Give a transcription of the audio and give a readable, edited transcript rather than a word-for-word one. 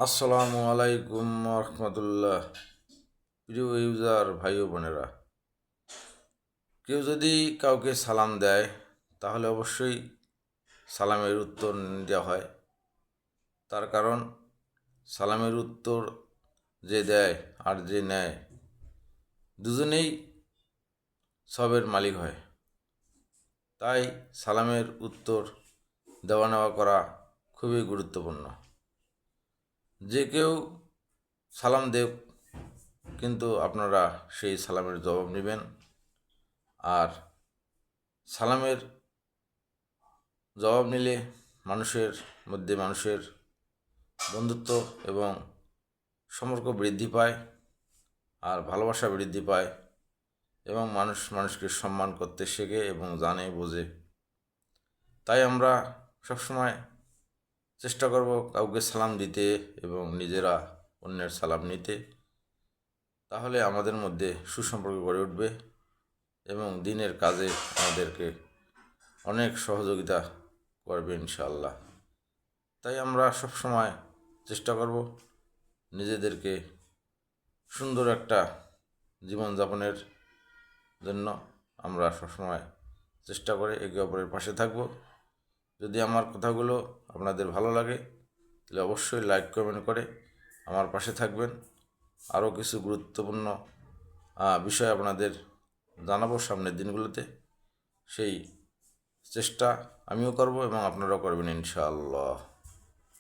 আসসালামু আলাইকুম রহমতুল্লাহ। প্রিয় ইউজার ভাই ও বোনেরা, কেউ যদি কাউকে সালাম দেয় তাহলে অবশ্যই সালামের উত্তর দেওয়া হয়। তার কারণ সালামের উত্তর যে দেয় আর যে নেয় দুজনেই সবের মালিক হয়। তাই সালামের উত্তর দেওয়া নেওয়া করা খুবই গুরুত্বপূর্ণ। যে কেউ সালাম দেব, কিন্তু আপনারা সেই সালামের জবাব নেবেন। আর সালামের জবাব নিলে মানুষের মধ্যে মানুষের বন্ধুত্ব এবং সম্পর্ক বৃদ্ধি পায়, আর ভালোবাসা বৃদ্ধি পায়, এবং মানুষ মানুষকে সম্মান করতে শেখে এবং জানে বোঝে। তাই আমরা সবসময় চেষ্টা করব কাউকে সালাম দিতে এবং নিজেরা অন্যের সালাম নিতে। তাহলে আমাদের মধ্যে সুসম্পর্ক গড়ে উঠবে এবং দিনের কাজে আমাদেরকে অনেক সহযোগিতা করবে ইনশাআল্লাহ। তাই আমরা সবসময় চেষ্টা করব নিজেদেরকে সুন্দর একটা জীবনযাপনের জন্য। আমরা সবসময় চেষ্টা করে একে অপরের পাশে থাকব। যদি আমার কথাগুলো আপনাদের ভালো লাগে তাহলে অবশ্যই লাইক কমেন্ট করে আমার পাশে থাকবেন। আরও কিছু গুরুত্বপূর্ণ বিষয় আপনাদের জানাবো সামনের দিনগুলোতে। সেই চেষ্টা আমিও করব এবং আপনারাও করবেন ইনশাআল্লাহ।